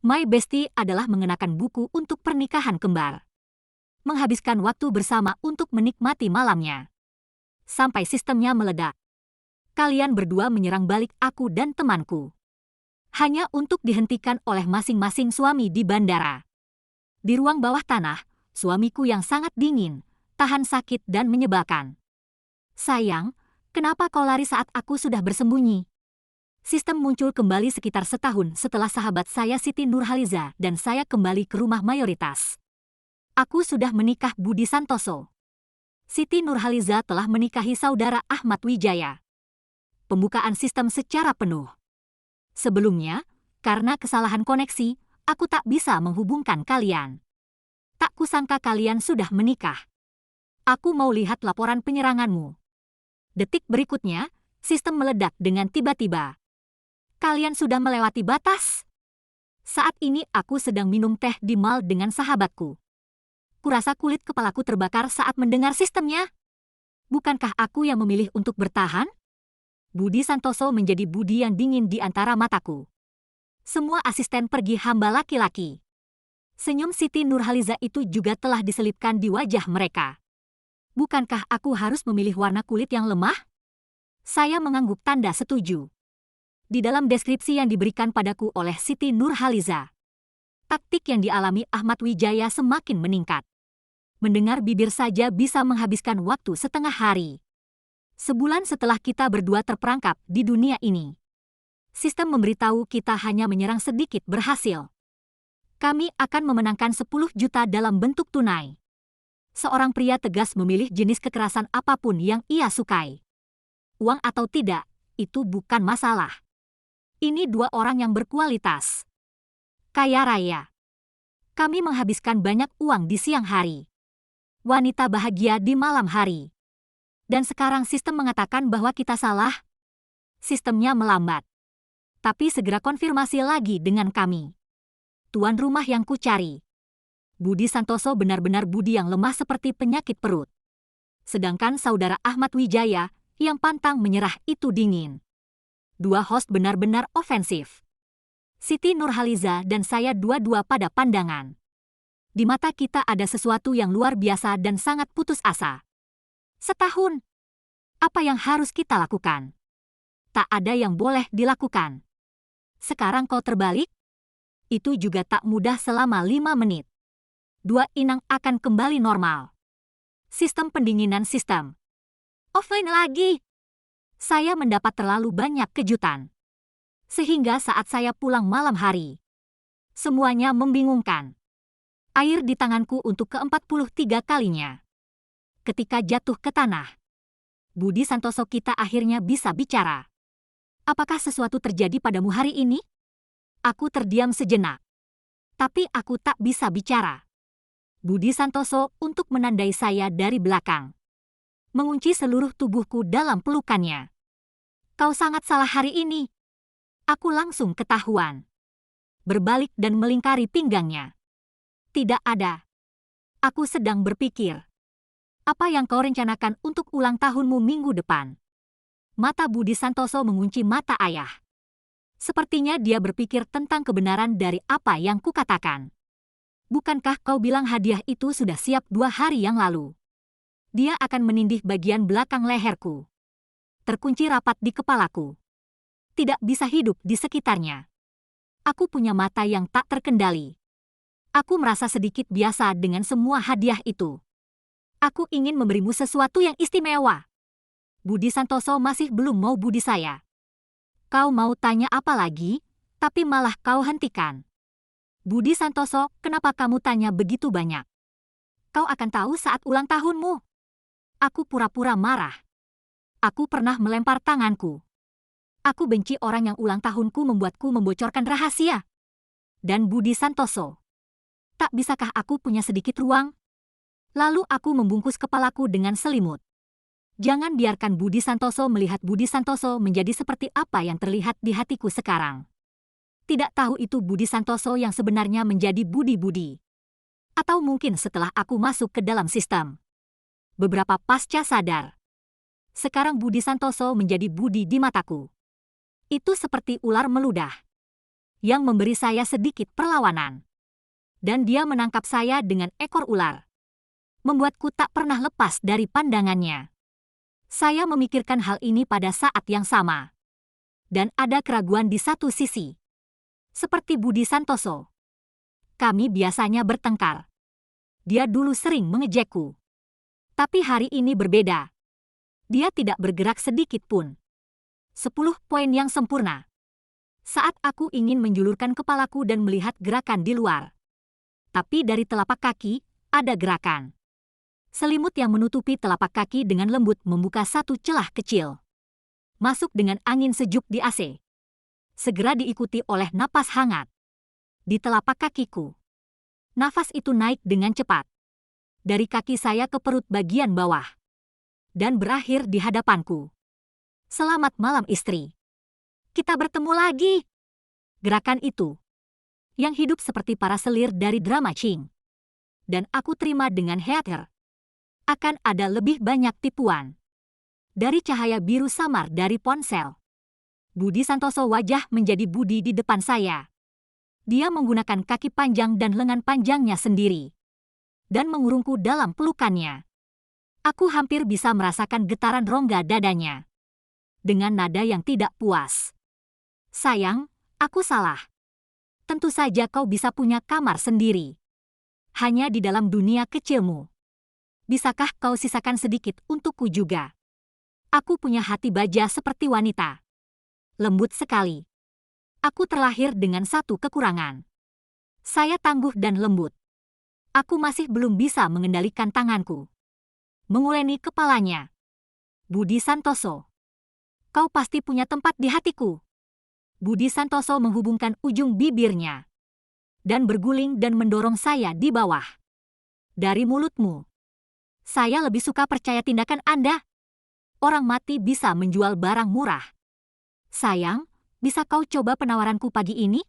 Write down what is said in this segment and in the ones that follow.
My Bestie adalah mengenakan buku untuk pernikahan kembar. Menghabiskan waktu bersama untuk menikmati malamnya. Sampai sistemnya meledak. Kalian berdua menyerang balik aku dan temanku. Hanya untuk dihentikan oleh masing-masing suami di bandara. Di ruang bawah tanah, suamiku yang sangat dingin, tahan sakit dan menyebalkan. Sayang, kenapa kau lari saat aku sudah bersembunyi? Sistem muncul kembali sekitar setahun setelah sahabat saya Siti Nurhaliza dan saya kembali ke rumah mayoritas. Aku sudah menikah Budi Santoso. Siti Nurhaliza telah menikahi saudara Ahmad Wijaya. Pembukaan sistem secara penuh. Sebelumnya, karena kesalahan koneksi, aku tak bisa menghubungkan kalian. Tak kusangka kalian sudah menikah. Aku mau lihat laporan penyeranganmu. Detik berikutnya, sistem meledak dengan tiba-tiba. Kalian sudah melewati batas. Saat ini aku sedang minum teh di mall dengan sahabatku. Kurasa kulit kepalaku terbakar saat mendengar sistemnya. Bukankah aku yang memilih untuk bertahan? Budi Santoso menjadi Budi yang dingin di antara mataku. Semua asisten pergi hamba laki-laki. Senyum Siti Nurhaliza itu juga telah diselipkan di wajah mereka. Bukankah aku harus memilih warna kulit yang lemah? Saya mengangguk tanda setuju. Di dalam deskripsi yang diberikan padaku oleh Siti Nurhaliza, taktik yang dialami Ahmad Wijaya semakin meningkat. Mendengar bibir saja bisa menghabiskan waktu setengah hari. Sebulan setelah kita berdua terperangkap di dunia ini, sistem memberitahu kita hanya menyerang sedikit berhasil. Kami akan memenangkan 10 juta dalam bentuk tunai. Seorang pria tegas memilih jenis kekerasan apapun yang ia sukai. Uang atau tidak, itu bukan masalah. Ini dua orang yang berkualitas. Kaya raya. Kami menghabiskan banyak uang di siang hari. Wanita bahagia di malam hari. Dan sekarang sistem mengatakan bahwa kita salah. Sistemnya melambat. Tapi segera konfirmasi lagi dengan kami. Tuan rumah yang kucari. Budi Santoso benar-benar Budi yang lemah seperti penyakit perut. Sedangkan saudara Ahmad Wijaya yang pantang menyerah itu dingin. Dua host benar-benar ofensif. Siti Nurhaliza dan saya dua-dua pada pandangan. Di mata kita ada sesuatu yang luar biasa dan sangat putus asa. Setahun. Apa yang harus kita lakukan? Tak ada yang boleh dilakukan. Sekarang kau terbalik? Itu juga tak mudah selama 5 menit. Dua inang akan kembali normal. Sistem pendinginan sistem. Offline lagi. Saya mendapat terlalu banyak kejutan. Sehingga saat saya pulang malam hari, semuanya membingungkan. Air di tanganku untuk ke-43 kalinya. Ketika jatuh ke tanah, Budi Santoso kita akhirnya bisa bicara. Apakah sesuatu terjadi padamu hari ini? Aku terdiam sejenak. Tapi aku tak bisa bicara. Budi Santoso untuk menandai saya dari belakang. Mengunci seluruh tubuhku dalam pelukannya. Kau sangat salah hari ini. Aku langsung ketahuan. Berbalik dan melingkari pinggangnya. Tidak ada. Aku sedang berpikir. Apa yang kau rencanakan untuk ulang tahunmu minggu depan? Mata Budi Santoso mengunci mata ayah. Sepertinya dia berpikir tentang kebenaran dari apa yang kukatakan. Bukankah kau bilang hadiah itu sudah siap 2 hari yang lalu? Dia akan menindih bagian belakang leherku. Terkunci rapat di kepalaku. Tidak bisa hidup di sekitarnya. Aku punya mata yang tak terkendali. Aku merasa sedikit biasa dengan semua hadiah itu. Aku ingin memberimu sesuatu yang istimewa. Budi Santoso masih belum mau budi saya. Kau mau tanya apa lagi, tapi malah kau hentikan. Budi Santoso, kenapa kamu tanya begitu banyak? Kau akan tahu saat ulang tahunmu. Aku pura-pura marah. Aku pernah melempar tanganku. Aku benci orang yang ulang tahunku membuatku membocorkan rahasia. Dan Budi Santoso. Tak bisakah aku punya sedikit ruang? Lalu aku membungkus kepalaku dengan selimut. Jangan biarkan Budi Santoso melihat Budi Santoso menjadi seperti apa yang terlihat di hatiku sekarang. Tidak tahu itu Budi Santoso yang sebenarnya menjadi Budi-Budi. Atau mungkin setelah aku masuk ke dalam sistem. Beberapa pasca sadar. Sekarang Budi Santoso menjadi Budi di mataku. Itu seperti ular meludah. yang memberi saya sedikit perlawanan. Dan dia menangkap saya dengan ekor ular. Membuatku tak pernah lepas dari pandangannya. Saya memikirkan hal ini pada saat yang sama. Dan ada keraguan di satu sisi. Seperti Budi Santoso. Kami biasanya bertengkar. Dia dulu sering mengejekku. Tapi hari ini berbeda. Dia tidak bergerak sedikit pun. 10 poin yang sempurna. Saat aku ingin menjulurkan kepalaku dan melihat gerakan di luar. Tapi dari telapak kaki, ada gerakan. Selimut yang menutupi telapak kaki dengan lembut membuka satu celah kecil. Masuk dengan angin sejuk di AC. Segera diikuti oleh napas hangat. Di telapak kakiku. Nafas itu naik dengan cepat. Dari kaki saya ke perut bagian bawah. Dan berakhir di hadapanku. Selamat malam istri. Kita bertemu lagi. Gerakan itu. Yang hidup seperti para selir dari drama Qing. Dan aku terima dengan heater. Akan ada lebih banyak tipuan. Dari cahaya biru samar dari ponsel. Budi Santoso wajah menjadi Budi di depan saya. Dia menggunakan kaki panjang dan lengan panjangnya sendiri. Dan mengurungku dalam pelukannya. Aku hampir bisa merasakan getaran rongga dadanya. Dengan nada yang tidak puas. Sayang, aku salah. Tentu saja kau bisa punya kamar sendiri. Hanya di dalam dunia kecilmu. Bisakah kau sisakan sedikit untukku juga? Aku punya hati baja seperti wanita. Lembut sekali. Aku terlahir dengan satu kekurangan. Saya tangguh dan lembut. Aku masih belum bisa mengendalikan tanganku. Menguleni kepalanya. Budi Santoso. Kau pasti punya tempat di hatiku. Budi Santoso menghubungkan ujung bibirnya. Dan berguling dan mendorong saya di bawah. Dari mulutmu. Saya lebih suka percaya tindakan Anda. Orang mati bisa menjual barang murah. Sayang, bisa kau coba penawaranku pagi ini?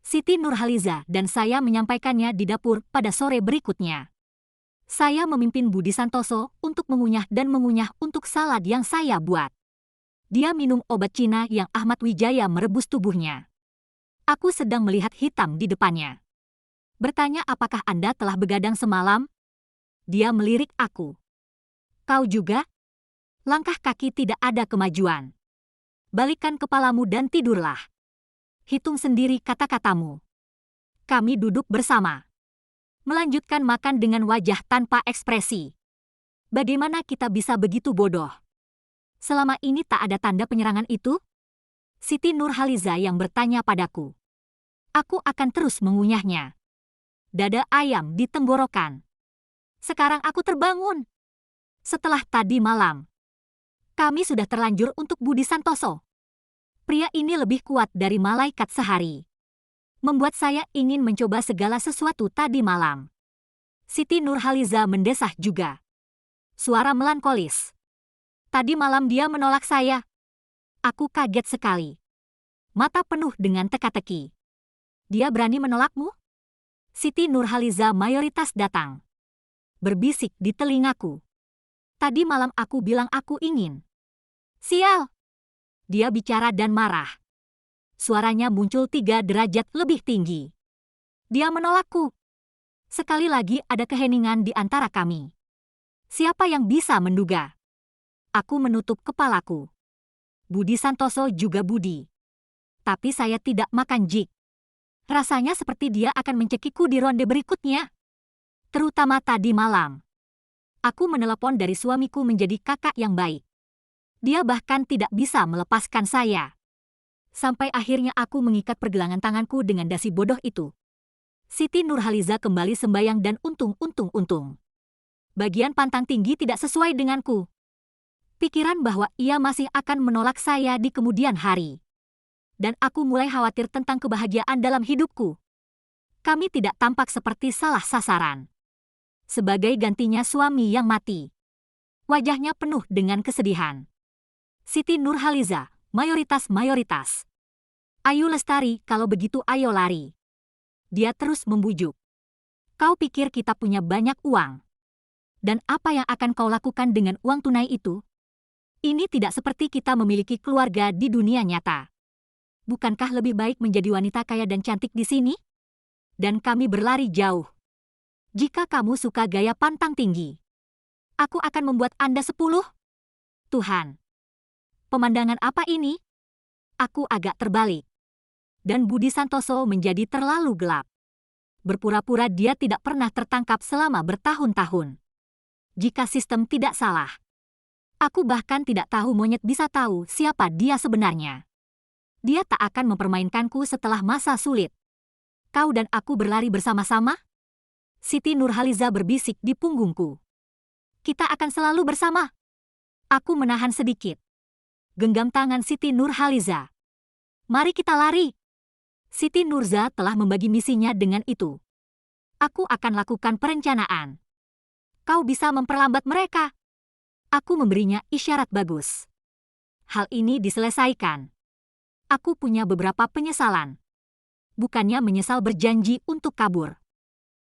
Siti Nurhaliza dan saya menyampaikannya di dapur pada sore berikutnya. Saya memimpin Budi Santoso untuk mengunyah dan mengunyah untuk salad yang saya buat. Dia minum obat Cina yang Ahmad Wijaya merebus tubuhnya. Aku sedang melihat hitam di depannya. Bertanya apakah Anda telah begadang semalam? Dia melirik aku. Kau juga? Langkah kaki tidak ada kemajuan. Balikkan kepalamu dan tidurlah. Hitung sendiri kata-katamu. Kami duduk bersama. Melanjutkan makan dengan wajah tanpa ekspresi. Bagaimana kita bisa begitu bodoh? Selama ini tak ada tanda penyerangan itu? Siti Nurhaliza yang bertanya padaku. Aku akan terus mengunyahnya. Dada ayam di tenggorokan. Sekarang aku terbangun. Setelah tadi malam. Kami sudah terlanjur untuk Budi Santoso. Pria ini lebih kuat dari malaikat sehari. Membuat saya ingin mencoba segala sesuatu tadi malam. Siti Nurhaliza mendesah juga. Suara melankolis. Tadi malam dia menolak saya. Aku kaget sekali. Mata penuh dengan teka-teki. Dia berani menolakmu? Siti Nurhaliza mayoritas datang. Berbisik di telingaku. Tadi malam aku bilang aku ingin. Sial! Dia bicara dan marah. Suaranya muncul 3 derajat lebih tinggi. Dia menolakku. Sekali lagi ada keheningan di antara kami. Siapa yang bisa menduga? Aku menutup kepalaku. Budi Santoso juga Budi. Tapi saya tidak makan jik. Rasanya seperti dia akan mencekiku di ronde berikutnya. Terutama tadi malam. Aku menelepon dari suamiku menjadi kakak yang baik. Dia bahkan tidak bisa melepaskan saya. Sampai akhirnya aku mengikat pergelangan tanganku dengan dasi bodoh itu. Siti Nurhaliza kembali sembayang dan untung. Bagian pantang tinggi tidak sesuai denganku. Pikiran bahwa ia masih akan menolak saya di kemudian hari. Dan aku mulai khawatir tentang kebahagiaan dalam hidupku. Kami tidak tampak seperti salah sasaran. Sebagai gantinya suami yang mati. Wajahnya penuh dengan kesedihan. Siti Nurhaliza, mayoritas. Ayo Lestari, kalau begitu ayo lari. Dia terus membujuk. Kau pikir kita punya banyak uang? Dan apa yang akan kau lakukan dengan uang tunai itu? Ini tidak seperti kita memiliki keluarga di dunia nyata. Bukankah lebih baik menjadi wanita kaya dan cantik di sini? Dan kami berlari jauh. Jika kamu suka gaya pantang tinggi, aku akan membuat Anda 10. Tuhan, pemandangan apa ini? Aku agak terbalik. Dan Budi Santoso menjadi terlalu gelap. Berpura-pura dia tidak pernah tertangkap selama bertahun-tahun. Jika sistem tidak salah, aku bahkan tidak tahu monyet bisa tahu siapa dia sebenarnya. Dia tak akan mempermainkanku setelah masa sulit. Kau dan aku berlari bersama-sama? Siti Nurhaliza berbisik di punggungku. Kita akan selalu bersama. Aku menahan sedikit. Genggam tangan Siti Nurhaliza. Mari kita lari. Siti Nurza telah membagi misinya dengan itu. Aku akan lakukan perencanaan. Kau bisa memperlambat mereka. Aku memberinya isyarat bagus. Hal ini diselesaikan. Aku punya beberapa penyesalan. Bukannya menyesal berjanji untuk kabur,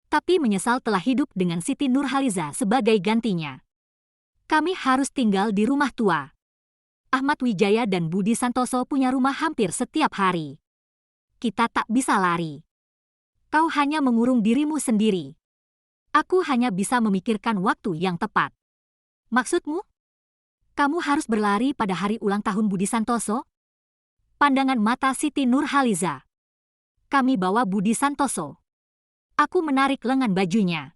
tapi menyesal telah hidup dengan Siti Nurhaliza sebagai gantinya. Kami harus tinggal di rumah tua. Ahmad Wijaya dan Budi Santoso punya rumah hampir setiap hari. Kita tak bisa lari. Kau hanya mengurung dirimu sendiri. Aku hanya bisa memikirkan waktu yang tepat. Maksudmu? Kamu harus berlari pada hari ulang tahun Budi Santoso? Pandangan mata Siti Nurhaliza. Kami bawa Budi Santoso. Aku menarik lengan bajunya.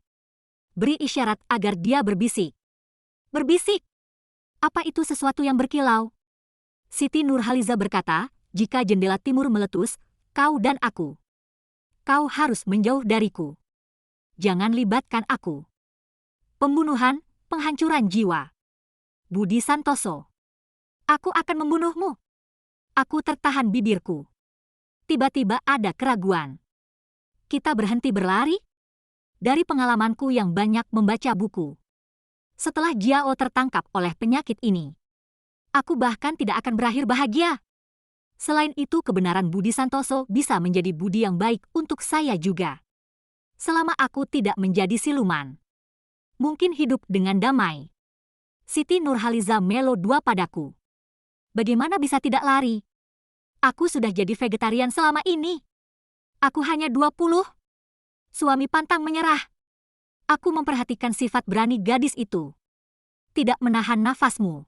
Beri isyarat agar dia berbisik. Berbisik? Apa itu sesuatu yang berkilau? Siti Nurhaliza berkata, jika jendela timur meletus, kau dan aku. Kau harus menjauh dariku. Jangan libatkan aku. Pembunuhan, penghancuran jiwa. Budi Santoso. Aku akan membunuhmu. Aku tertahan bibirku. Tiba-tiba ada keraguan. Kita berhenti berlari? Dari pengalamanku yang banyak membaca buku. Setelah Jiao tertangkap oleh penyakit ini, aku bahkan tidak akan berakhir bahagia. Selain itu, kebenaran Budi Santoso bisa menjadi budi yang baik untuk saya juga. Selama aku tidak menjadi siluman. Mungkin hidup dengan damai. Siti Nurhaliza melo 2 padaku. Bagaimana bisa tidak lari? Aku sudah jadi vegetarian selama ini. Aku hanya 20. Suami pantang menyerah. Aku memperhatikan sifat berani gadis itu. Tidak menahan nafasmu.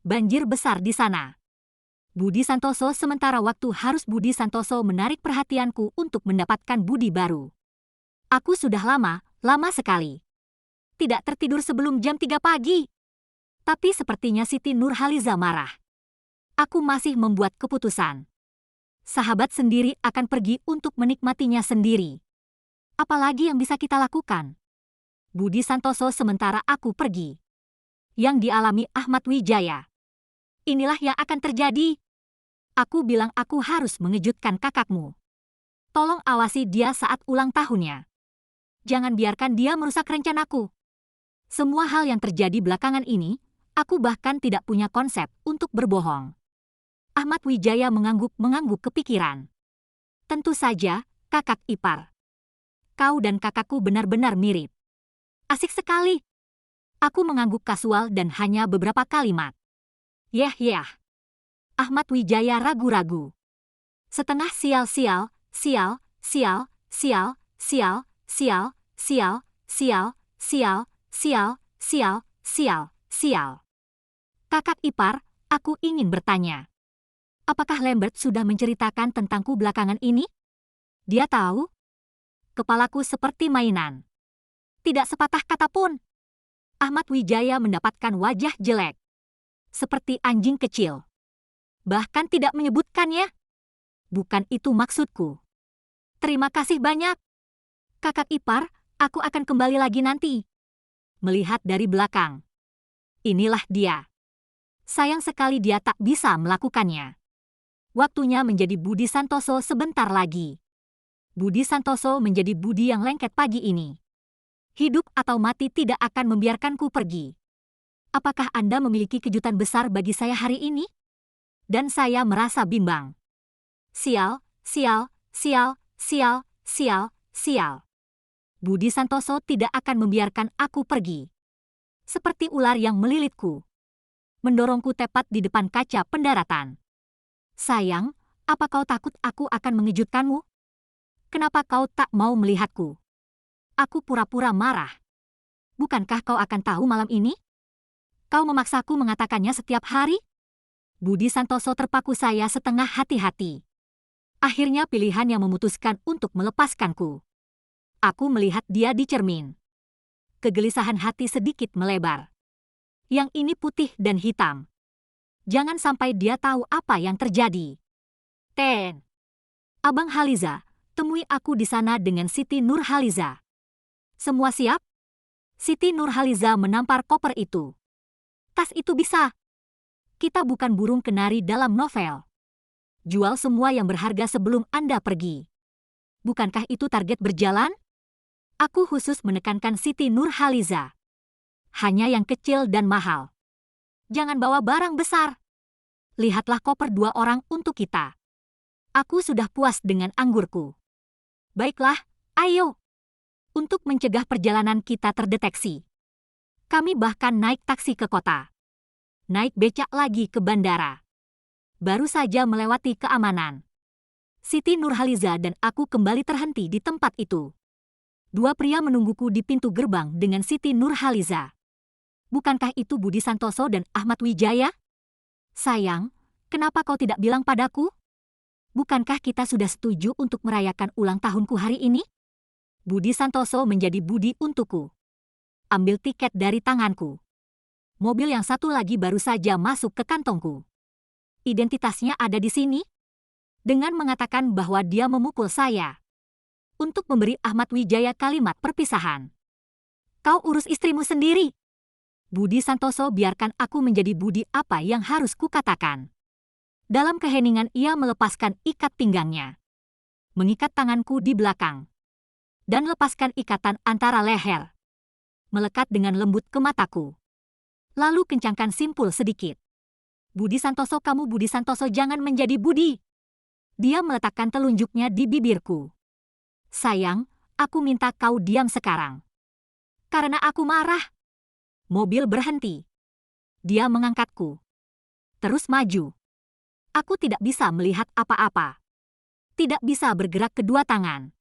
Banjir besar di sana. Budi Santoso sementara waktu harus Budi Santoso menarik perhatianku untuk mendapatkan budi baru. Aku sudah lama sekali. Tidak tertidur sebelum jam 3 pagi. Tapi sepertinya Siti Nurhaliza marah. Aku masih membuat keputusan. Sahabat sendiri akan pergi untuk menikmatinya sendiri. Apalagi yang bisa kita lakukan? Budi Santoso sementara aku pergi. Yang dialami Ahmad Wijaya. Inilah yang akan terjadi. Aku bilang aku harus mengejutkan kakakmu. Tolong awasi dia saat ulang tahunnya. Jangan biarkan dia merusak rencanaku. Semua hal yang terjadi belakangan ini, aku bahkan tidak punya konsep untuk berbohong. Ahmad Wijaya mengangguk kepikiran. Tentu saja, kakak ipar. Kau dan kakakku benar-benar mirip. Asik sekali. Aku mengangguk kasual dan hanya beberapa kalimat. Yah. Ahmad Wijaya ragu-ragu. Setengah sial. Kakak ipar, aku ingin bertanya. Apakah Lambert sudah menceritakan tentangku belakangan ini? Dia tahu? Kepalaku seperti mainan. Tidak sepatah kata pun. Ahmad Wijaya mendapatkan wajah jelek. Seperti anjing kecil. Bahkan tidak menyebutkannya. Bukan itu maksudku. Terima kasih banyak. Kakak ipar, aku akan kembali lagi nanti. Melihat dari belakang. Inilah dia. Sayang sekali dia tak bisa melakukannya. Waktunya menjadi Budi Santoso sebentar lagi. Budi Santoso menjadi budi yang lengket pagi ini. Hidup atau mati tidak akan membiarkanku pergi. Apakah Anda memiliki kejutan besar bagi saya hari ini? Dan saya merasa bimbang. Sial. Budi Santoso tidak akan membiarkan aku pergi. Seperti ular yang melilitku. Mendorongku tepat di depan kaca pendaratan. Sayang, Apa kau takut aku akan mengejutkanmu? Kenapa kau tak mau melihatku? Aku pura-pura marah. Bukankah kau akan tahu malam ini? Kau memaksaku mengatakannya setiap hari? Budi Santoso terpaku saya setengah hati-hati. Akhirnya pilihan yang memutuskan untuk melepaskanku. Aku melihat dia di cermin. Kegelisahan hati sedikit melebar. Yang ini putih dan hitam. Jangan sampai dia tahu apa yang terjadi. Ten. Abang Haliza, temui aku di sana dengan Siti Nurhaliza. Semua siap? Siti Nurhaliza menampar koper itu. Tas itu bisa. Kita bukan burung kenari dalam novel. Jual semua yang berharga sebelum Anda pergi. Bukankah itu target berjalan? Aku khusus menekankan Siti Nurhaliza. Hanya yang kecil dan mahal. Jangan bawa barang besar. Lihatlah koper 2 orang untuk kita. Aku sudah puas dengan anggurku. Baiklah, ayo. Untuk mencegah perjalanan kita terdeteksi. Kami bahkan naik taksi ke kota. Naik becak lagi ke bandara. Baru saja melewati keamanan. Siti Nurhaliza dan aku kembali terhenti di tempat itu. 2 pria menungguku di pintu gerbang dengan Siti Nurhaliza. Bukankah itu Budi Santoso dan Ahmad Wijaya? Sayang, kenapa kau tidak bilang padaku? Bukankah kita sudah setuju untuk merayakan ulang tahunku hari ini? Budi Santoso menjadi Budi untukku. Ambil tiket dari tanganku. Mobil yang satu lagi baru saja masuk ke kantongku. Identitasnya ada di sini. Dengan mengatakan bahwa dia memukul saya. Untuk memberi Ahmad Wijaya kalimat perpisahan. Kau urus istrimu sendiri. Budi Santoso biarkan aku menjadi Budi apa yang harus kukatakan. Dalam keheningan ia melepaskan ikat pinggangnya. Mengikat tanganku di belakang. Dan lepaskan ikatan antara leher. Melekat dengan lembut ke mataku. Lalu kencangkan simpul sedikit. Budi Santoso, kamu Budi Santoso, jangan menjadi Budi. Dia meletakkan telunjuknya di bibirku. Sayang, aku minta kau diam sekarang. Karena aku marah. Mobil berhenti. Dia mengangkatku. Terus maju. Aku tidak bisa melihat apa-apa. Tidak bisa bergerak kedua tangan.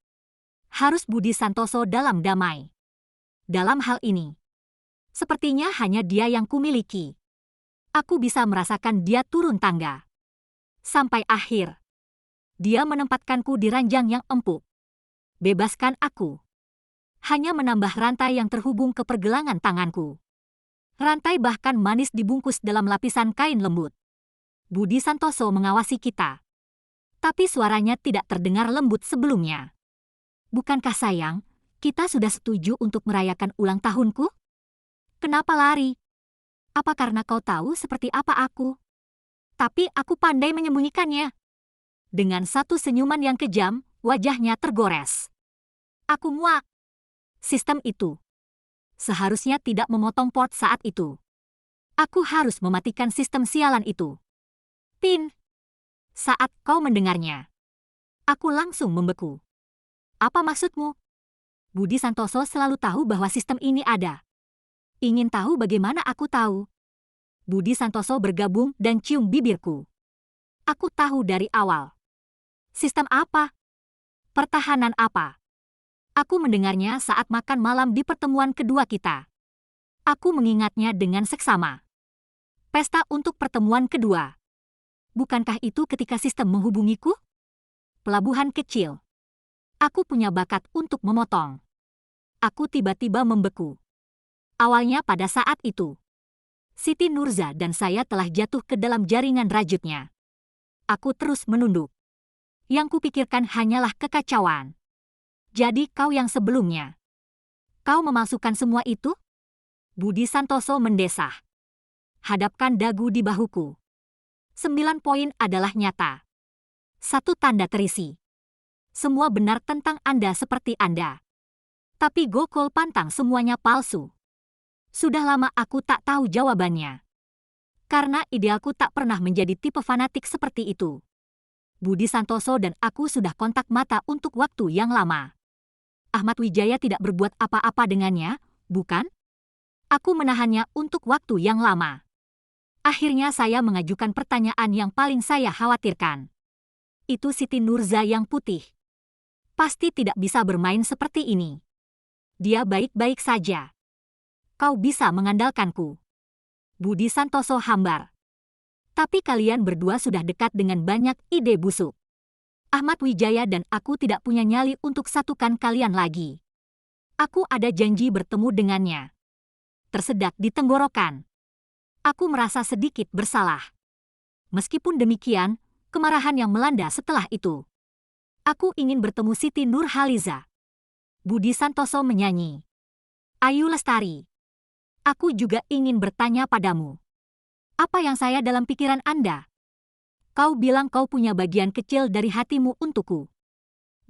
Harus Budi Santoso dalam damai. Dalam hal ini. Sepertinya hanya dia yang kumiliki. Aku bisa merasakan dia turun tangga. Sampai akhir. Dia menempatkanku di ranjang yang empuk. Bebaskan aku. Hanya menambah rantai yang terhubung ke pergelangan tanganku. Rantai bahkan manis dibungkus dalam lapisan kain lembut. Budi Santoso mengawasi kita. Tapi suaranya tidak terdengar lembut sebelumnya. Bukankah sayang, kita sudah setuju untuk merayakan ulang tahunku? Kenapa lari? Apa karena kau tahu seperti apa aku? Tapi aku pandai menyembunyikannya. Dengan satu senyuman yang kejam, wajahnya tergores. Aku muak. Sistem itu. Seharusnya tidak memotong port saat itu. Aku harus mematikan sistem sialan itu. Pin. Saat kau mendengarnya. Aku langsung membeku. Apa maksudmu? Budi Santoso selalu tahu bahwa sistem ini ada. Ingin tahu bagaimana aku tahu? Budi Santoso bergabung dan cium bibirku. Aku tahu dari awal. Sistem apa? Pertahanan apa? Aku mendengarnya saat makan malam di pertemuan kedua kita. Aku mengingatnya dengan seksama. Pesta untuk pertemuan kedua. Bukankah itu ketika sistem menghubungiku? Pelabuhan kecil. Aku punya bakat untuk memotong. Aku tiba-tiba membeku. Awalnya pada saat itu. Siti Nurza dan saya telah jatuh ke dalam jaringan rajutnya. Aku terus menunduk. Yang kupikirkan hanyalah kekacauan. Jadi kau yang sebelumnya. Kau memasukkan semua itu? Budi Santoso mendesah. Hadapkan dagu di bahuku. 9 poin adalah nyata. 1 tanda terisi. Semua benar tentang Anda seperti Anda. Tapi gokol pantang semuanya palsu. Sudah lama aku tak tahu jawabannya. Karena idealku tak pernah menjadi tipe fanatik seperti itu. Budi Santoso dan aku sudah kontak mata untuk waktu yang lama. Ahmad Wijaya tidak berbuat apa-apa dengannya, bukan? Aku menahannya untuk waktu yang lama. Akhirnya saya mengajukan pertanyaan yang paling saya khawatirkan. Itu Siti Nurza yang putih. Pasti tidak bisa bermain seperti ini. Dia baik-baik saja. Kau bisa mengandalkanku. Budi Santoso hambar. Tapi kalian berdua sudah dekat dengan banyak ide busuk. Ahmad Wijaya dan aku tidak punya nyali untuk satukan kalian lagi. Aku ada janji bertemu dengannya. Tersedak di tenggorokan. Aku merasa sedikit bersalah. Meskipun demikian, kemarahan yang melanda setelah itu. Aku ingin bertemu Siti Nurhaliza. Budi Santoso menyanyi. Ayu Lestari. Aku juga ingin bertanya padamu. Apa yang saya dalam pikiran Anda? Kau bilang kau punya bagian kecil dari hatimu untukku.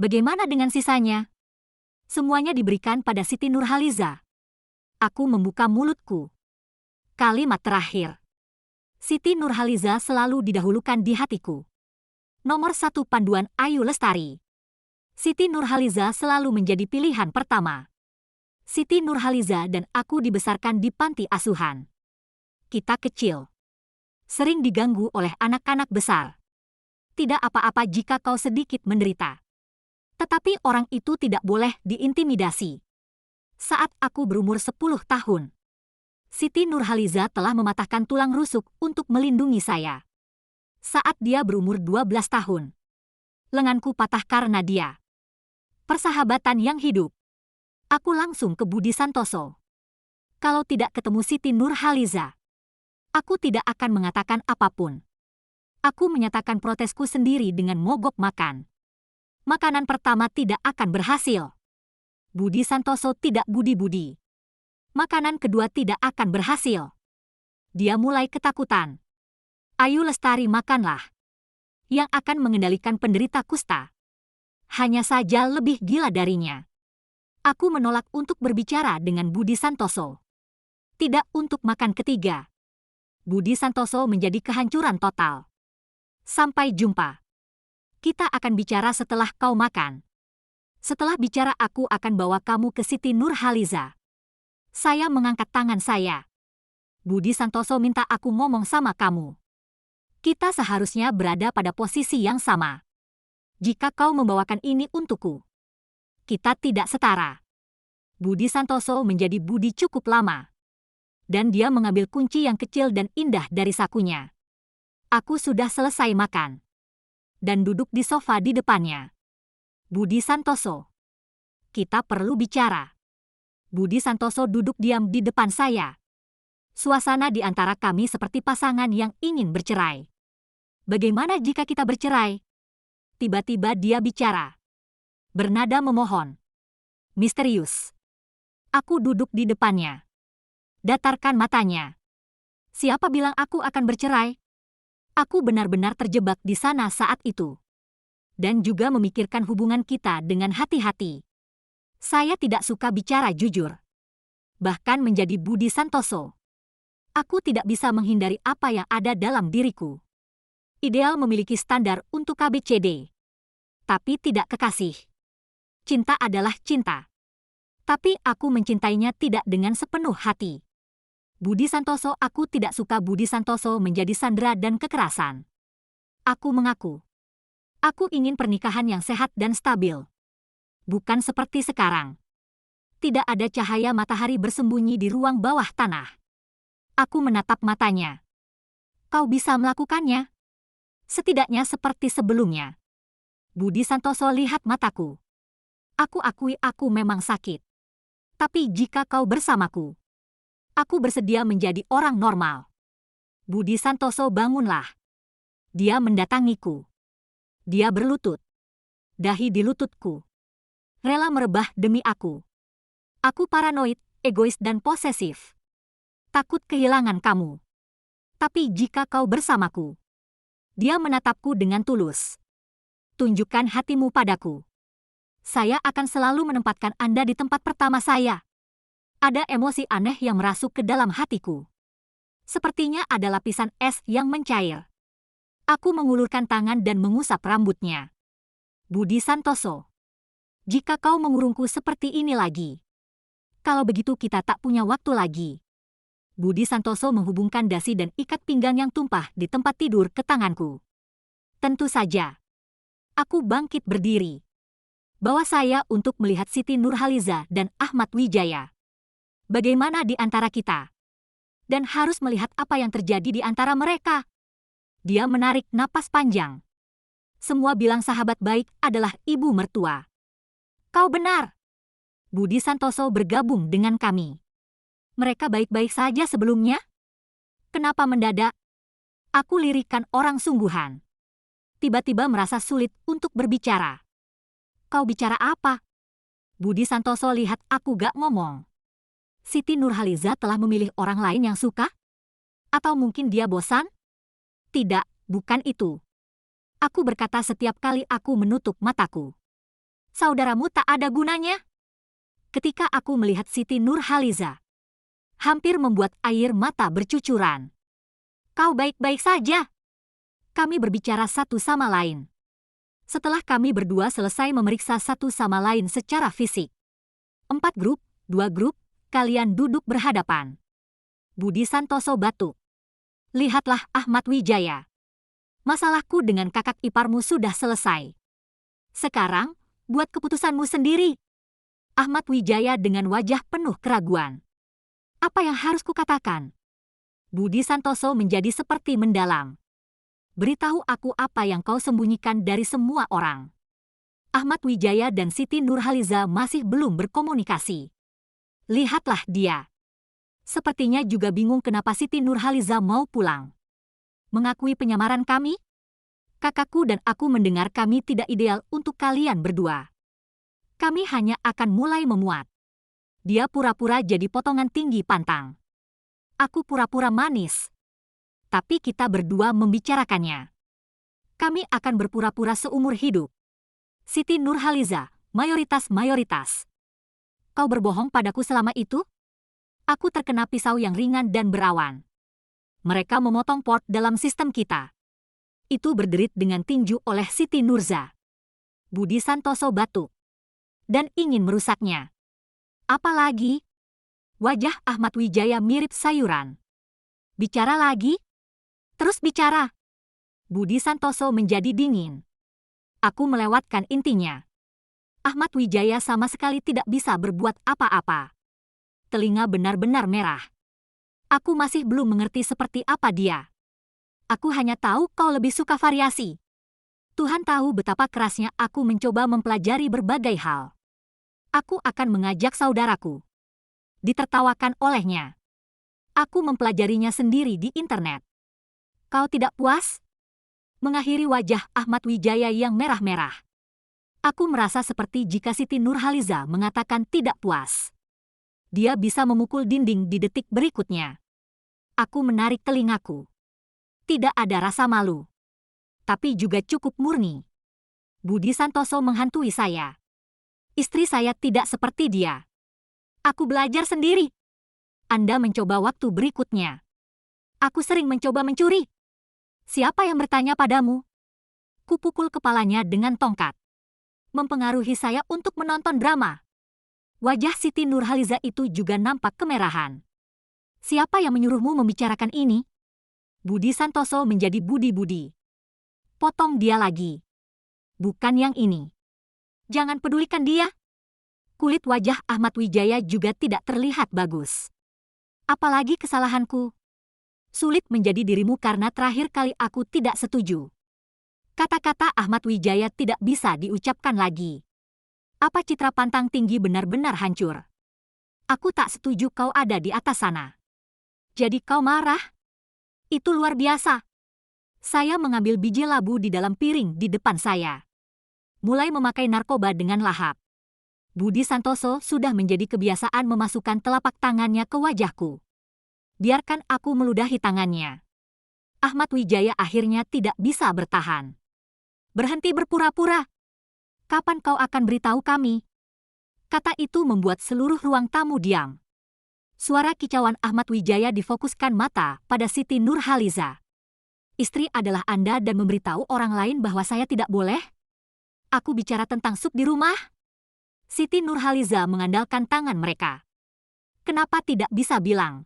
Bagaimana dengan sisanya? Semuanya diberikan pada Siti Nurhaliza. Aku membuka mulutku. Kalimat terakhir. Siti Nurhaliza selalu didahulukan di hatiku. Nomor 1 panduan Ayu Lestari. Siti Nurhaliza selalu menjadi pilihan pertama. Siti Nurhaliza dan aku dibesarkan di panti asuhan. Kita kecil. Sering diganggu oleh anak-anak besar. Tidak apa-apa jika kau sedikit menderita. Tetapi orang itu tidak boleh diintimidasi. Saat aku berumur 10 tahun, Siti Nurhaliza telah mematahkan tulang rusuk untuk melindungi saya. Saat dia berumur 12 tahun, lenganku patah karena dia. Persahabatan yang hidup. Aku langsung ke Budi Santoso. Kalau tidak ketemu Siti Nurhaliza, aku tidak akan mengatakan apapun. Aku menyatakan protesku sendiri dengan mogok makan. Makanan pertama tidak akan berhasil. Budi Santoso tidak budi-budi. Makanan kedua tidak akan berhasil. Dia mulai ketakutan. Ayu Lestari makanlah. Yang akan mengendalikan penderita kusta. Hanya saja lebih gila darinya. Aku menolak untuk berbicara dengan Budi Santoso. Tidak untuk makan ketiga. Budi Santoso menjadi kehancuran total. Sampai jumpa. Kita akan bicara setelah kau makan. Setelah bicara aku akan bawa kamu ke Siti Nurhaliza. Saya mengangkat tangan saya. Budi Santoso minta aku ngomong sama kamu. Kita seharusnya berada pada posisi yang sama. Jika kau membawakan ini untukku, kita tidak setara. Budi Santoso menjadi budi cukup lama. Dan dia mengambil kunci yang kecil dan indah dari sakunya. Aku sudah selesai makan. Dan duduk di sofa di depannya. Budi Santoso. Kita perlu bicara. Budi Santoso duduk diam di depan saya. Suasana di antara kami seperti pasangan yang ingin bercerai. Bagaimana jika kita bercerai? Tiba-tiba dia bicara. Bernada memohon. Misterius. Aku duduk di depannya. Datarkan matanya. Siapa bilang aku akan bercerai? Aku benar-benar terjebak di sana saat itu. Dan juga memikirkan hubungan kita dengan hati-hati. Saya tidak suka bicara jujur. Bahkan menjadi Budi Santoso. Aku tidak bisa menghindari apa yang ada dalam diriku. Ideal memiliki standar untuk ABCD. Tapi tidak kekasih. Cinta adalah cinta. Tapi aku mencintainya tidak dengan sepenuh hati. Budi Santoso, aku tidak suka Budi Santoso menjadi sandera dan kekerasan. Aku mengaku. Aku ingin pernikahan yang sehat dan stabil. Bukan seperti sekarang. Tidak ada cahaya matahari bersembunyi di ruang bawah tanah. Aku menatap matanya. Kau bisa melakukannya? Setidaknya seperti sebelumnya. Budi Santoso lihat mataku. Aku akui aku memang sakit. Tapi jika kau bersamaku, aku bersedia menjadi orang normal. Budi Santoso, bangunlah. Dia mendatangiku. Dia berlutut. Dahi di lututku. Rela merebah demi aku. Aku paranoid, egois dan posesif. Takut kehilangan kamu. Tapi jika kau bersamaku. Dia menatapku dengan tulus. Tunjukkan hatimu padaku. Saya akan selalu menempatkan Anda di tempat pertama saya. Ada emosi aneh yang merasuk ke dalam hatiku. Sepertinya ada lapisan es yang mencair. Aku mengulurkan tangan dan mengusap rambutnya. Budi Santoso. Jika kau mengurungku seperti ini lagi. Kalau begitu kita tak punya waktu lagi. Budi Santoso menghubungkan dasi dan ikat pinggang yang tumpah di tempat tidur ke tanganku. Tentu saja. Aku bangkit berdiri. Bawa saya untuk melihat Siti Nurhaliza dan Ahmad Wijaya. Bagaimana di antara kita? Dan harus melihat apa yang terjadi di antara mereka. Dia menarik napas panjang. Semua bilang sahabat baik adalah ibu mertua. Kau benar. Budi Santoso bergabung dengan kami. Mereka baik-baik saja sebelumnya? Kenapa mendadak? Aku lirikan orang sungguhan. Tiba-tiba merasa sulit untuk berbicara. Kau bicara apa? Budi Santoso lihat aku gak ngomong. Siti Nurhaliza telah memilih orang lain yang suka? Atau mungkin dia bosan? Tidak, bukan itu. Aku berkata setiap kali aku menutup mataku. Saudaramu tak ada gunanya? Ketika aku melihat Siti Nurhaliza, hampir membuat air mata bercucuran. Kau baik-baik saja. Kami berbicara satu sama lain. Setelah kami berdua selesai memeriksa satu sama lain secara fisik. 4 grup, 2 grup, kalian duduk berhadapan. Budi Santoso batuk. Lihatlah Ahmad Wijaya. Masalahku dengan kakak iparmu sudah selesai. Sekarang, buat keputusanmu sendiri. Ahmad Wijaya dengan wajah penuh keraguan. Apa yang harus kukatakan? Budi Santoso menjadi seperti mendalam. Beritahu aku apa yang kau sembunyikan dari semua orang. Ahmad Wijaya dan Siti Nurhaliza masih belum berkomunikasi. Lihatlah dia. Sepertinya juga bingung kenapa Siti Nurhaliza mau pulang. Mengakui penyamaran kami? Kakakku dan aku mendengar kami tidak ideal untuk kalian berdua. Kami hanya akan mulai memuat. Dia pura-pura jadi potongan tinggi pantang. Aku pura-pura manis. Tapi kita berdua membicarakannya. Kami akan berpura-pura seumur hidup. Siti Nurhaliza, mayoritas. Kau berbohong padaku selama itu? Aku terkena pisau yang ringan dan berawan. Mereka memotong port dalam sistem kita. Itu berderit dengan tinju oleh Siti Nurza. Budi Santoso batuk. Dan ingin merusaknya. Apalagi? Wajah Ahmad Wijaya mirip sayuran. Bicara lagi? Terus bicara. Budi Santoso menjadi dingin. Aku melewatkan intinya. Ahmad Wijaya sama sekali tidak bisa berbuat apa-apa. Telinga benar-benar merah. Aku masih belum mengerti seperti apa dia. Aku hanya tahu kau lebih suka variasi. Tuhan tahu betapa kerasnya aku mencoba mempelajari berbagai hal. Aku akan mengajak saudaraku. Ditertawakan olehnya. Aku mempelajarinya sendiri di internet. Kau tidak puas? Mengakhiri wajah Ahmad Wijaya yang merah-merah. Aku merasa seperti jika Siti Nurhaliza mengatakan tidak puas. Dia bisa memukul dinding di detik berikutnya. Aku menarik telingaku. Tidak ada rasa malu. Tapi juga cukup murni. Budi Santoso menghantui saya. Istri saya tidak seperti dia. Aku belajar sendiri. Anda mencoba waktu berikutnya. Aku sering mencoba mencuri. Siapa yang bertanya padamu? Kupukul kepalanya dengan tongkat. Mempengaruhi saya untuk menonton drama. Wajah Siti Nurhaliza itu juga nampak kemerahan. Siapa yang menyuruhmu membicarakan ini? Budi Santoso menjadi budi-budi. Potong dia lagi. Bukan yang ini. Jangan pedulikan dia. Kulit wajah Ahmad Wijaya juga tidak terlihat bagus. Apalagi kesalahanku. Sulit menjadi dirimu karena terakhir kali aku tidak setuju. Kata-kata Ahmad Wijaya tidak bisa diucapkan lagi. Apa citra pantang tinggi benar-benar hancur. Aku tak setuju kau ada di atas sana. Jadi kau marah? Itu luar biasa. Saya mengambil biji labu di dalam piring di depan saya. Mulai memakai narkoba dengan lahap. Budi Santoso sudah menjadi kebiasaan memasukkan telapak tangannya ke wajahku. Biarkan aku meludahi tangannya. Ahmad Wijaya akhirnya tidak bisa bertahan. Berhenti berpura-pura. Kapan kau akan beritahu kami? Kata itu membuat seluruh ruang tamu diam. Suara kicauan Ahmad Wijaya difokuskan mata pada Siti Nurhaliza. Istri adalah Anda dan memberitahu orang lain bahwa saya tidak boleh? Aku bicara tentang sup di rumah? Siti Nurhaliza mengandalkan tangan mereka. Kenapa tidak bisa bilang?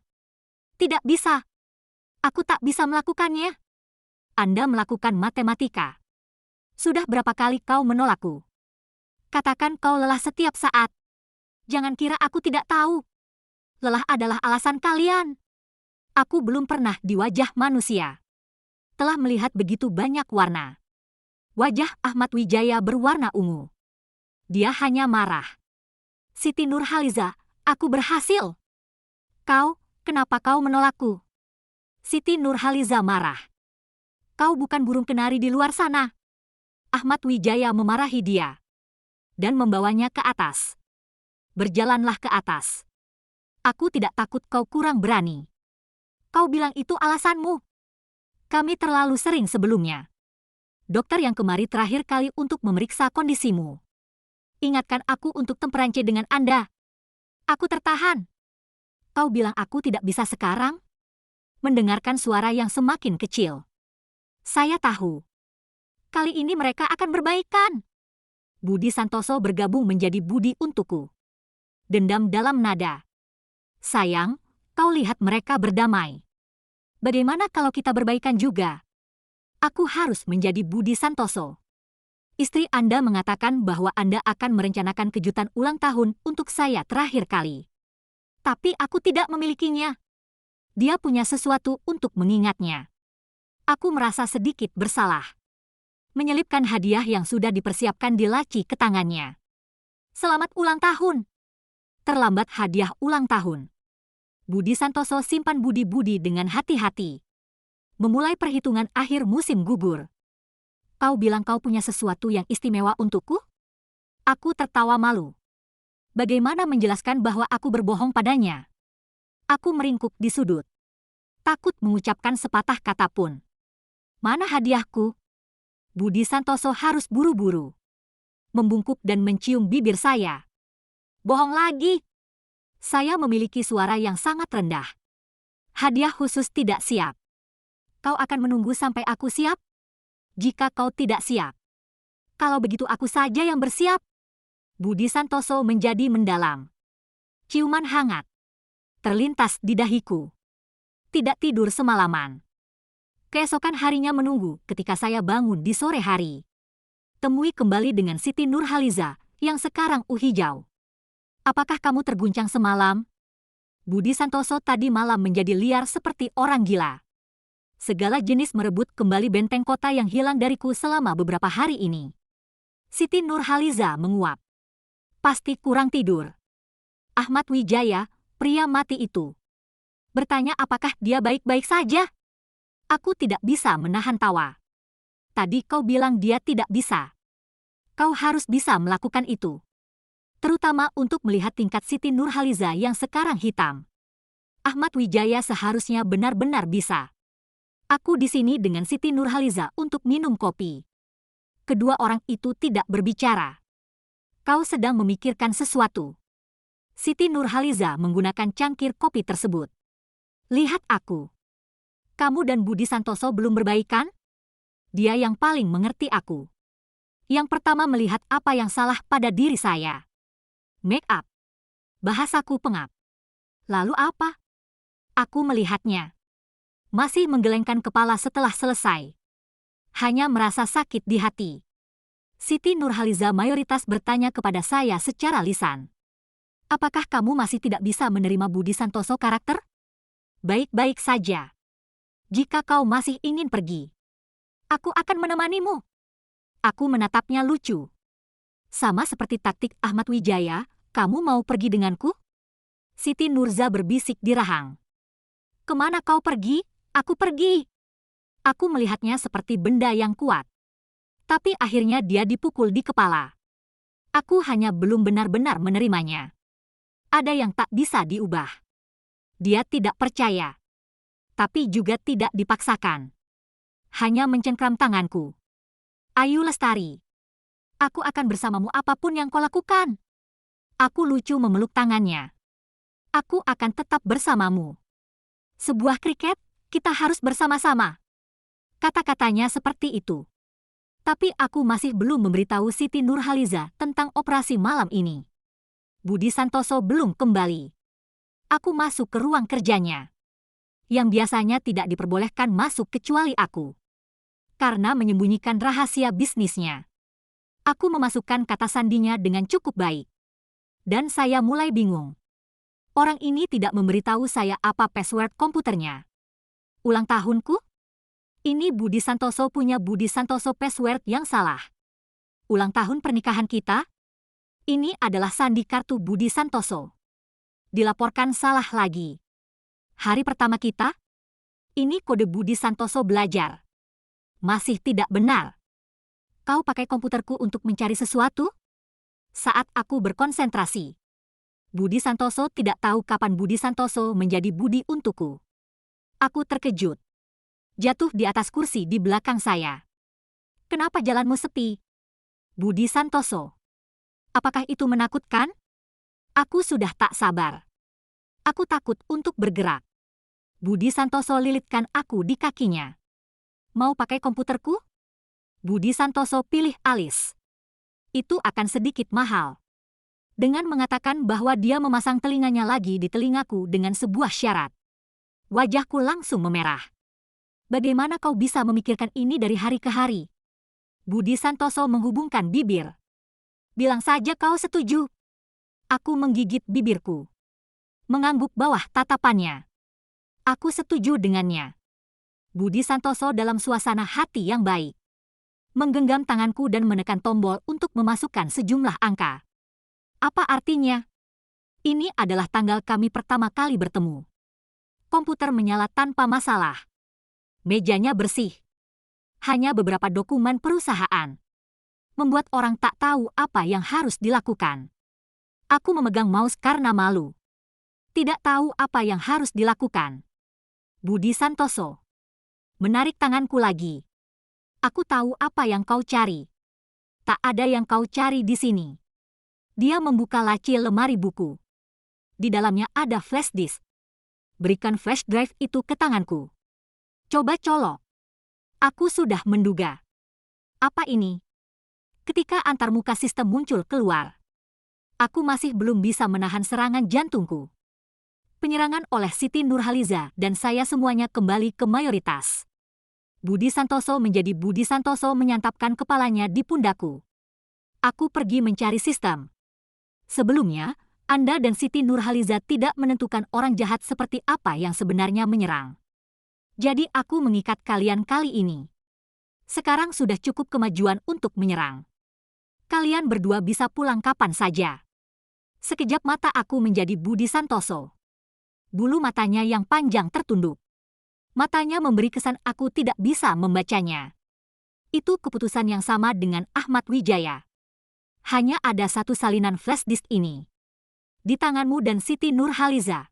Tidak bisa. Aku tak bisa melakukannya. Anda melakukan matematika. Sudah berapa kali kau menolakku? Katakan kau lelah setiap saat. Jangan kira aku tidak tahu. Lelah adalah alasan kalian. Aku belum pernah di wajah manusia telah melihat begitu banyak warna. Wajah Ahmad Wijaya berwarna ungu. Dia hanya marah. Siti Nurhaliza, aku berhasil. Kenapa kau menolakku? Siti Nurhaliza marah. Kau bukan burung kenari di luar sana. Ahmad Wijaya memarahi dia dan membawanya ke atas. Berjalanlah ke atas. Aku tidak takut kau kurang berani. Kau bilang itu alasanmu. Kami terlalu sering sebelumnya. Dokter yang kemari terakhir kali untuk memeriksa kondisimu. Ingatkan aku untuk temperance dengan Anda. Aku tertahan. Kau bilang aku tidak bisa sekarang? Mendengarkan suara yang semakin kecil. Saya tahu. Kali ini mereka akan berbaikan. Budi Santoso bergabung menjadi Budi untukku. Dendam dalam nada. Sayang, kau lihat mereka berdamai. Bagaimana kalau kita berbaikan juga? Aku harus menjadi Budi Santoso. Istri Anda mengatakan bahwa Anda akan merencanakan kejutan ulang tahun untuk saya terakhir kali. Tapi aku tidak memilikinya. Dia punya sesuatu untuk mengingatnya. Aku merasa sedikit bersalah. Menyelipkan hadiah yang sudah dipersiapkan di laci ke tangannya. Selamat ulang tahun. Terlambat hadiah ulang tahun. Budi Santoso simpan budi-budi dengan hati-hati. Memulai perhitungan akhir musim gugur. Kau bilang kau punya sesuatu yang istimewa untukku? Aku tertawa malu. Bagaimana menjelaskan bahwa aku berbohong padanya? Aku meringkuk di sudut. Takut mengucapkan sepatah kata pun. Mana hadiahku? Budi Santoso harus buru-buru. Membungkuk dan mencium bibir saya. Bohong lagi. Saya memiliki suara yang sangat rendah. Hadiah khusus tidak siap. Kau akan menunggu sampai aku siap? Jika kau tidak siap. Kalau begitu aku saja yang bersiap. Budi Santoso menjadi mendalam. Ciuman hangat terlintas di dahiku. Tidak tidur semalaman. Keesokan harinya menunggu ketika saya bangun di sore hari. Temui kembali dengan Siti Nurhaliza yang sekarang hijau. Apakah kamu terguncang semalam? Budi Santoso tadi malam menjadi liar seperti orang gila. Segala jenis merebut kembali benteng kota yang hilang dariku selama beberapa hari ini. Siti Nurhaliza menguap. Pasti kurang tidur. Ahmad Wijaya, pria mati itu. Bertanya apakah dia baik-baik saja? Aku tidak bisa menahan tawa. Tadi kau bilang dia tidak bisa. Kau harus bisa melakukan itu. Terutama untuk melihat tingkat Siti Nurhaliza yang sekarang hitam. Ahmad Wijaya seharusnya benar-benar bisa. Aku di sini dengan Siti Nurhaliza untuk minum kopi. Kedua orang itu tidak berbicara. Kau sedang memikirkan sesuatu. Siti Nurhaliza menggunakan cangkir kopi tersebut. Lihat aku. Kamu dan Budi Santoso belum berbaikan? Dia yang paling mengerti aku. Yang pertama melihat apa yang salah pada diri saya. Make up. Bahasaku pengap. Lalu apa? Aku melihatnya. Masih menggelengkan kepala setelah selesai. Hanya merasa sakit di hati. Siti Nurhaliza mayoritas bertanya kepada saya secara lisan. Apakah kamu masih tidak bisa menerima Budi Santoso karakter? Baik-baik saja. Jika kau masih ingin pergi, aku akan menemanimu. Aku menatapnya lucu. Sama seperti taktik Ahmad Wijaya, kamu mau pergi denganku? Siti Nurza berbisik di rahang. Kemana kau pergi? Aku pergi. Aku melihatnya seperti benda yang kuat. Tapi akhirnya dia dipukul di kepala. Aku hanya belum benar-benar menerimanya. Ada yang tak bisa diubah. Dia tidak percaya. Tapi juga tidak dipaksakan. Hanya mencengkram tanganku. Ayu Lestari. Aku akan bersamamu apapun yang kau lakukan. Aku lucu memeluk tangannya. Aku akan tetap bersamamu. Sebuah kriket, kita harus bersama-sama. Kata-katanya seperti itu. Tapi aku masih belum memberitahu Siti Nurhaliza tentang operasi malam ini. Budi Santoso belum kembali. Aku masuk ke ruang kerjanya. Yang biasanya tidak diperbolehkan masuk kecuali aku. karena menyembunyikan rahasia bisnisnya. Aku memasukkan kata sandinya dengan cukup baik. Dan saya mulai bingung. Orang ini tidak memberitahu saya apa password komputernya. Ulang tahunku? Ini Budi Santoso punya Budi Santoso password yang salah. Ulang tahun pernikahan kita? Ini adalah sandi kartu Budi Santoso. Dilaporkan salah lagi. Hari pertama kita? Ini kode Budi Santoso belajar. Masih tidak benar. Kau pakai komputerku untuk mencari sesuatu? Saat aku berkonsentrasi. Budi Santoso tidak tahu kapan Budi Santoso menjadi Budi untukku. Aku terkejut. Jatuh di atas kursi di belakang saya. Kenapa jalanmu sepi? Budi Santoso. Apakah itu menakutkan? Aku sudah tak sabar. Aku takut untuk bergerak. Budi Santoso lilitkan aku di kakinya. Mau pakai komputerku? Budi Santoso pilih alis. Itu akan sedikit mahal. Dengan mengatakan bahwa dia memasang telinganya lagi di telingaku dengan sebuah syarat. Wajahku langsung memerah. Bagaimana kau bisa memikirkan ini dari hari ke hari? Budi Santoso menghubungkan bibir. Bilang saja kau setuju. Aku menggigit bibirku. Mengangguk bawah tatapannya. Aku setuju dengannya. Budi Santoso dalam suasana hati yang baik. Menggenggam tanganku dan menekan tombol untuk memasukkan sejumlah angka. Apa artinya? Ini adalah tanggal kami pertama kali bertemu. Komputer menyala tanpa masalah. Mejanya bersih. Hanya beberapa dokumen perusahaan. Membuat orang tak tahu apa yang harus dilakukan. Aku memegang mouse karena malu. Tidak tahu apa yang harus dilakukan. Budi Santoso menarik tanganku lagi. Aku tahu apa yang kau cari. Tak ada yang kau cari di sini. Dia membuka laci lemari buku. Di dalamnya ada flash disk. Berikan flash drive itu ke tanganku. Coba colok. Aku sudah menduga. Apa ini? Ketika antarmuka sistem muncul keluar. Aku masih belum bisa menahan serangan jantungku. Penyerangan oleh Siti Nurhaliza dan saya semuanya kembali ke mayoritas. Budi Santoso menjadi Budi Santoso menyantapkan kepalanya di pundakku. Aku pergi mencari sistem. Sebelumnya, Anda dan Siti Nurhaliza tidak menentukan orang jahat seperti apa yang sebenarnya menyerang. Jadi aku mengikat kalian kali ini. Sekarang sudah cukup kemajuan untuk menyerang. Kalian berdua bisa pulang kapan saja. Sekejap mata aku menjadi Budi Santoso. Bulu matanya yang panjang tertunduk. Matanya memberi kesan aku tidak bisa membacanya. Itu keputusan yang sama dengan Ahmad Wijaya. Hanya ada satu salinan flash disk ini. Di tanganmu dan Siti Nurhaliza.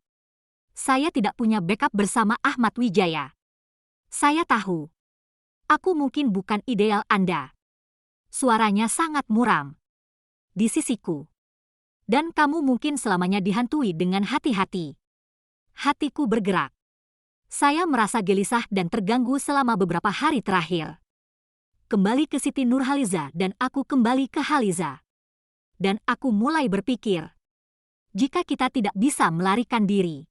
Saya tidak punya backup bersama Ahmad Wijaya. Saya tahu. Aku mungkin bukan ideal Anda. Suaranya sangat muram. Di sisiku. Dan kamu mungkin selamanya dihantui dengan hati-hati. Hatiku bergerak. Saya merasa gelisah dan terganggu selama beberapa hari terakhir. Kembali ke Siti Nurhaliza dan aku kembali ke Haliza. Dan aku mulai berpikir. Jika kita tidak bisa melarikan diri,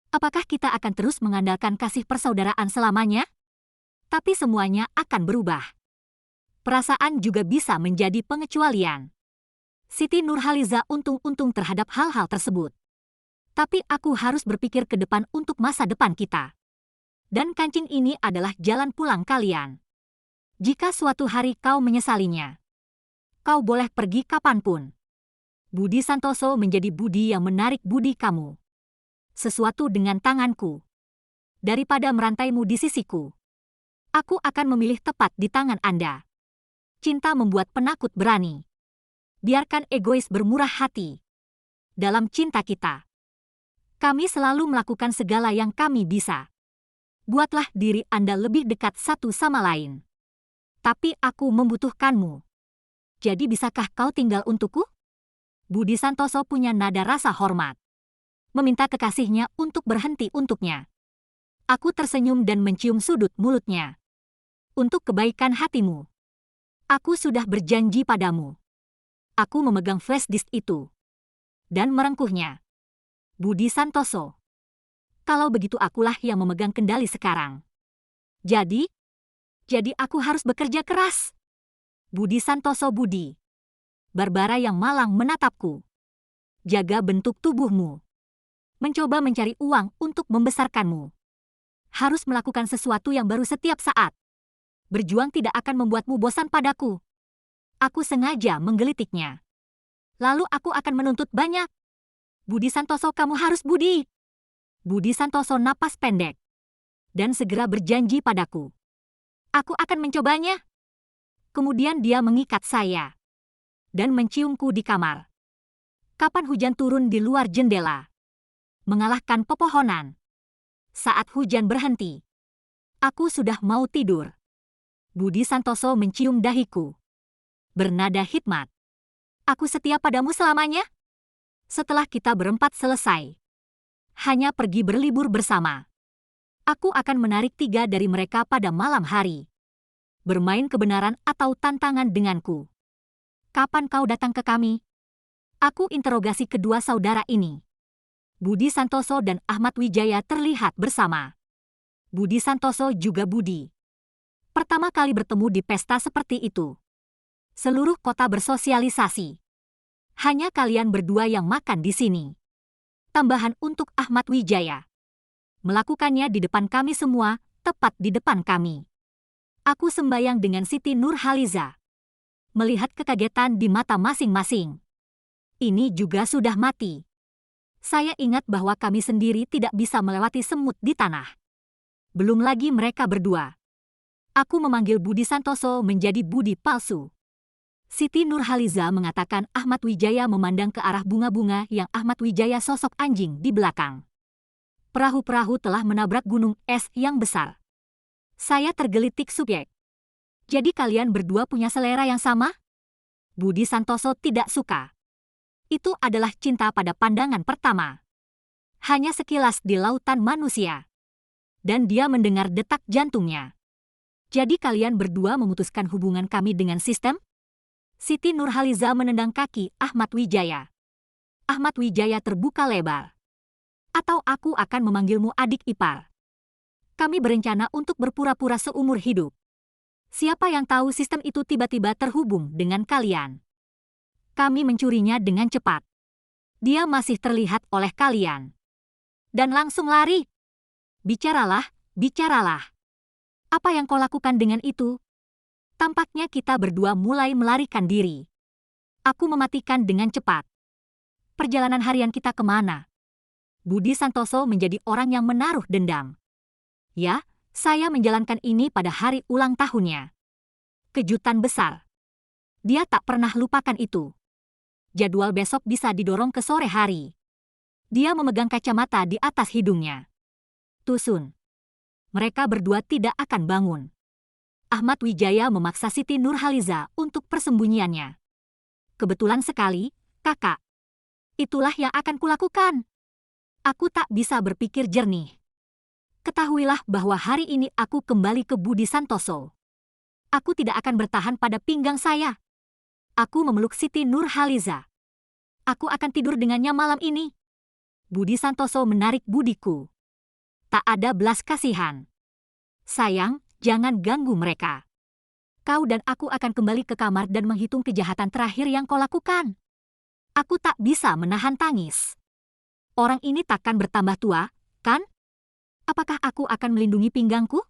apakah kita akan terus mengandalkan kasih persaudaraan selamanya? Tapi semuanya akan berubah. Perasaan juga bisa menjadi pengecualian. Siti Nurhaliza untung-untung terhadap hal-hal tersebut. Tapi aku harus berpikir ke depan untuk masa depan kita. Dan kancing ini adalah jalan pulang kalian. Jika suatu hari kau menyesalinya, kau boleh pergi kapanpun. Budi Santoso menjadi Budi yang menarik budi kamu. Sesuatu dengan tanganku. Daripada merantaimu di sisiku. Aku akan memilih tepat di tangan Anda. Cinta membuat penakut berani. Biarkan egois bermurah hati. Dalam cinta kita. Kami selalu melakukan segala yang kami bisa. Buatlah diri Anda lebih dekat satu sama lain. Tapi aku membutuhkanmu. Jadi bisakah kau tinggal untukku? Budi Santoso punya nada rasa hormat. Meminta kekasihnya untuk berhenti untuknya. Aku tersenyum dan mencium sudut mulutnya. Untuk kebaikan hatimu. Aku sudah berjanji padamu. Aku memegang flash disk itu. Dan merengkuhnya. Budi Santoso. Kalau begitu akulah yang memegang kendali sekarang. Jadi, Jadi aku harus bekerja keras. Budi Santoso Budi. Barbara yang malang menatapku. Jaga bentuk tubuhmu. Mencoba mencari uang untuk membesarkanmu. Harus melakukan sesuatu yang baru setiap saat. Berjuang tidak akan membuatmu bosan padaku. Aku sengaja menggelitiknya. Lalu aku akan menuntut banyak. Budi Santoso, kamu harus Budi. Budi Santoso napas pendek. Dan segera berjanji padaku. Aku akan mencobanya. Kemudian dia mengikat saya. Dan menciumku di kamar. Kapan hujan turun di luar jendela. Mengalahkan pepohonan. Saat hujan berhenti. Aku sudah mau tidur. Budi Santoso mencium dahiku. Bernada hikmat. Aku setia padamu selamanya. Setelah kita berempat selesai. Hanya pergi berlibur bersama. Aku akan menarik 3 dari mereka pada malam hari. Bermain kebenaran atau tantangan denganku. Kapan kau datang ke kami? Aku interogasi kedua saudara ini. Budi Santoso dan Ahmad Wijaya terlihat bersama. Budi Santoso juga Budi. Pertama kali bertemu di pesta seperti itu. Seluruh kota bersosialisasi. Hanya kalian berdua yang makan di sini. Tambahan untuk Ahmad Wijaya. Melakukannya di depan kami semua, tepat di depan kami. Aku sembayang dengan Siti Nurhaliza. Melihat kekagetan di mata masing-masing. Ini juga sudah mati. Saya ingat bahwa kami sendiri tidak bisa melewati semut di tanah. Belum lagi mereka berdua. Aku memanggil Budi Santoso menjadi Budi palsu. Siti Nurhaliza mengatakan Ahmad Wijaya memandang ke arah bunga-bunga yang Ahmad Wijaya sosok anjing di belakang. Perahu-perahu telah menabrak gunung es yang besar. Saya tergelitik subjek. Jadi kalian berdua punya selera yang sama? Budi Santoso tidak suka. Itu adalah cinta pada pandangan pertama. Hanya sekilas di lautan manusia. Dan dia mendengar detak jantungnya. Jadi kalian berdua memutuskan hubungan kami dengan sistem? Siti Nurhaliza menendang kaki Ahmad Wijaya. Ahmad Wijaya terbuka lebar. Atau aku akan memanggilmu adik ipar. Kami berencana untuk berpura-pura seumur hidup. Siapa yang tahu sistem itu tiba-tiba terhubung dengan kalian. Kami mencurinya dengan cepat. Dia masih terlihat oleh kalian. Dan langsung lari. Bicaralah, bicaralah. Apa yang kau lakukan dengan itu? Tampaknya kita berdua mulai melarikan diri. Aku mematikan dengan cepat. Perjalanan harian kita kemana? Budi Santoso menjadi orang yang menaruh dendam. Ya, saya menjalankan ini pada hari ulang tahunnya. Kejutan besar. Dia tak pernah lupakan itu. Jadwal besok bisa didorong ke sore hari. Dia memegang kacamata di atas hidungnya. Tusun. Mereka berdua tidak akan bangun. Ahmad Wijaya memaksa Siti Nurhaliza untuk persembunyiannya. Kebetulan sekali, kakak. Itulah yang akan kulakukan. Aku tak bisa berpikir jernih. Ketahuilah bahwa hari ini aku kembali ke Budi Santoso. Aku tidak akan bertahan pada pinggang saya. Aku memeluk Siti Nurhaliza. Aku akan tidur dengannya malam ini. Budi Santoso menarik budiku. Tak ada belas kasihan. Sayang, jangan ganggu mereka. Kau dan aku akan kembali ke kamar dan menghitung kejahatan terakhir yang kau lakukan. Aku tak bisa menahan tangis. Orang ini takkan bertambah tua, kan? Apakah aku akan melindungi pinggangku?